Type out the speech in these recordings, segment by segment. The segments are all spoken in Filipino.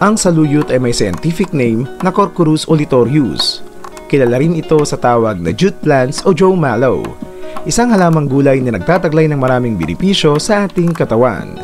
Ang saluyot ay may scientific name na Quercus olitorius. Kilala rin ito sa tawag na jute plants o Joe Mallow, isang halamang gulay na nagtataglay ng maraming benepisyo sa ating katawan.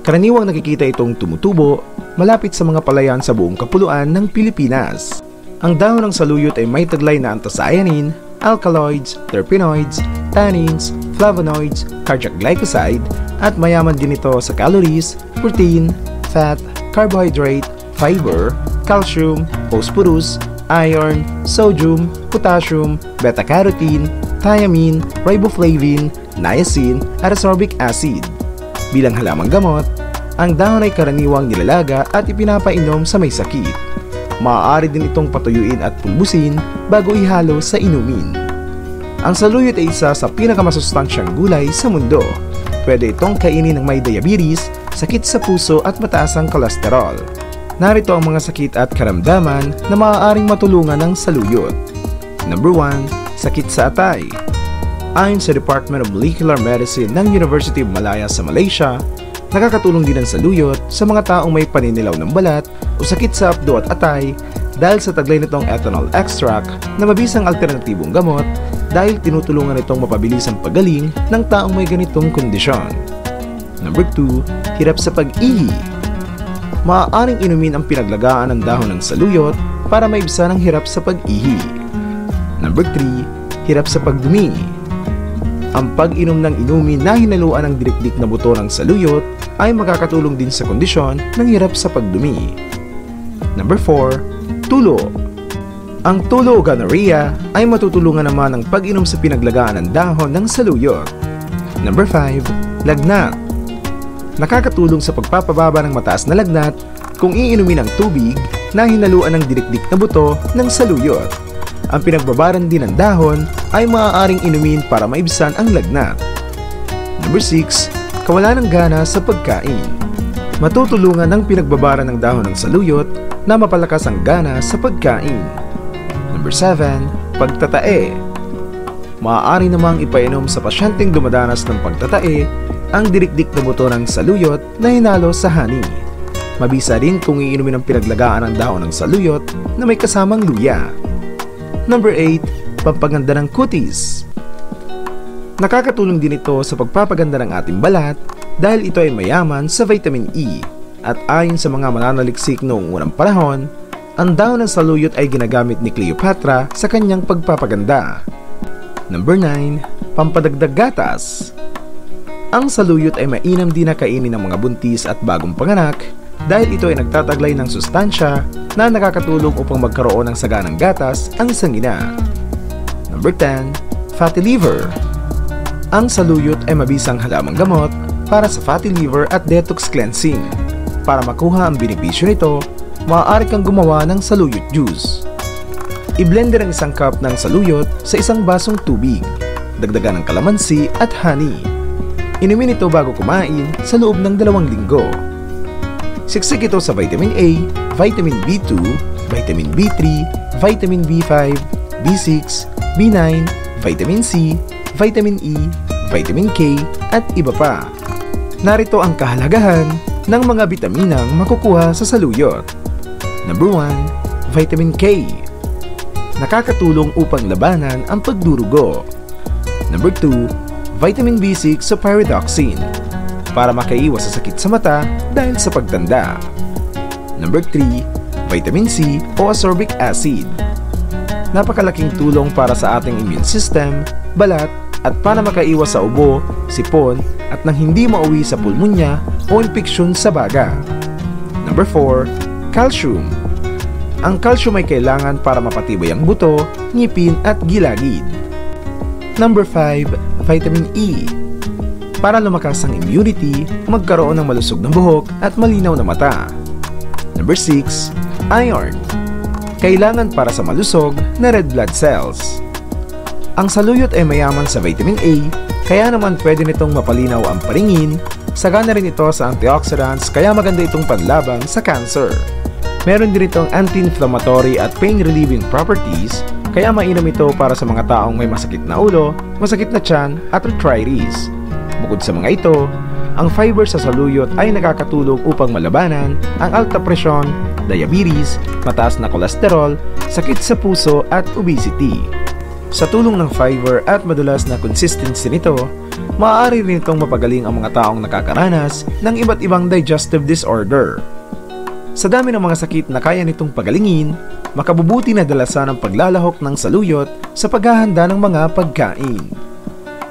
Karaniwang nakikita itong tumutubo malapit sa mga palayan sa buong kapuluan ng Pilipinas. Ang dahon ng saluyot ay may taglay na anthocyanin, alkaloids, terpenoids, tannins, flavonoids, cardiac glycoside at mayaman din ito sa calories, protein, fat, carbohydrate, fiber, calcium, phosphorus, iron, sodium, potassium, beta-carotene, thiamine, riboflavin, niacin at ascorbic acid. Bilang halamang gamot, ang dahon ay karaniwang nilalaga at ipinapainom sa may sakit. Maaari din itong patuyuin at pulbusin bago ihalo sa inumin. Ang saluyot ay isa sa pinakamasustansyang gulay sa mundo. Pwede itong kainin ng may diabetes, sakit sa puso at mataas ang kolesterol. Narito ang mga sakit at karamdaman na maaaring matulungan ng saluyot. Number 1. Sakit sa atay. Ayon sa Department of Molecular Medicine ng University of Malaya sa Malaysia, nakakatulong din ang saluyot sa mga taong may paninilaw ng balat o sakit sa apdo at atay dahil sa taglay nitong ethanol extract na mabisang alternatibong gamot dahil tinutulungan itong mapabilis ang pagaling ng taong may ganitong kondisyon. Number 2. Hirap sa pag-ihi. Maaaring inumin ang pinaglagaan ng dahon ng saluyot para maibsan ang hirap sa pag-ihi. Number 3. Hirap sa pagdumi. Ang pag-inom ng inumin na hinaluan ng dirikdik na buto ng saluyot ay makakatulong din sa kondisyon ng hirap sa pagdumi. Number 4. Tulo. Ang tulo o gonorrhea ay matutulungan naman ng pag-inom sa pinaglagaan ng dahon ng saluyot. Number 5. Lagnat. Nakakatulong sa pagpapababa ng mataas na lagnat kung iinumin ang tubig na hinaluan ng dirikdik na buto ng saluyot. Ang pinagbabaran din ng dahon ay maaaring inumin para maibsan ang lagnat. Number 6. Kawalan ng gana sa pagkain. Matutulungan ng pinagbabaran ng dahon ng saluyot na mapalakas ang gana sa pagkain. Number 7. Pagtatae. Maaari namang ipainom sa pasyenteng dumadanas ng pagtatae ang dirikdik na buto ng saluyot na hinalo sa honey. Mabisa rin kung iinumin ang pinaglagaan ng dahon ng saluyot na may kasamang luya. Number 8. Pampaganda ng kutis. Nakakatulong din ito sa pagpapaganda ng ating balat dahil ito ay mayaman sa vitamin E at ayon sa mga mananaliksik noong unang panahon, ang dahon ng saluyot ay ginagamit ni Cleopatra sa kanyang pagpapaganda. Number 9. Pampadagdag gatas. Ang saluyot ay mainam din na kainin ng mga buntis at bagong panganak dahil ito ay nagtataglay ng sustansya na nakakatulong upang magkaroon ng saganang gatas ang isang ina. Number 10. Fatty liver. Ang saluyot ay mabisang halamang gamot para sa fatty liver at detox cleansing. Para makuha ang benepisyo nito, maaari kang gumawa ng saluyot juice. I-blender ang isang cup ng saluyot sa isang basong tubig. Dagdagan ng kalamansi at honey. Inumin ito bago kumain sa loob ng 2 linggo. Siksik ito sa vitamin A, vitamin B2, vitamin B3, vitamin B5, B6, B9, vitamin C, vitamin E, vitamin K, at iba pa. Narito ang kahalagahan ng mga bitaminang makukuha sa saluyot. Number 1. Vitamin K. Nakakatulong upang labanan ang pagdurugo. Number 2. Vitamin B6 o pyridoxine para makaiwas sa sakit sa mata dahil sa pagtanda. Number 3. Vitamin C o ascorbic acid. Napakalaking tulong para sa ating immune system, balat, at para makaiwas sa ubo, sipon, at nang hindi mauwi sa pulmonya o impeksyon sa baga. Number 4. Calcium. Ang calcium ay kailangan para mapatibay ang buto, ngipin, at gilagid. Number 5. Vitamin E. Para lumakas ang immunity, magkaroon ng malusog na buhok at malinaw na mata. Number 6. Iron. Kailangan para sa malusog na red blood cells. Ang saluyot ay mayaman sa vitamin A, kaya naman pwede nitong mapalinaw ang paningin. Sagana rin ito sa antioxidants, kaya maganda itong panlaban sa cancer. Meron din itong anti-inflammatory at pain-relieving properties, kaya mainam ito para sa mga taong may masakit na ulo, masakit na tiyan at arthritis. Bukod sa mga ito, ang fiber sa saluyot ay nakakatulong upang malabanan ang alta presyon, diabetes, mataas na kolesterol, sakit sa puso at obesity. Sa tulong ng fiber at madulas na consistency nito, maaari rin itong mapagaling ang mga taong nakakaranas ng iba't ibang digestive disorder. Sa dami ng mga sakit na kaya nitong pagalingin, makabubuti na dalasan ang paglalahok ng saluyot sa paghahanda ng mga pagkain.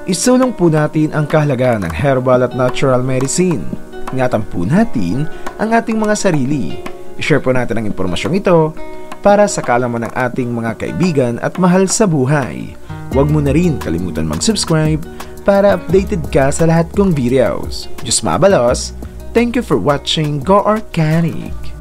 Isulong po natin ang kahalagahan ng herbal at natural medicine. Ingatan po natin ang ating mga sarili. I-share po natin ang impormasyong ito para sa kaalaman ng ating mga kaibigan at mahal sa buhay. Huwag mo na rin kalimutan mag-subscribe para updated ka sa lahat kong videos. Diyos mabalos, thank you for watching Go Organic!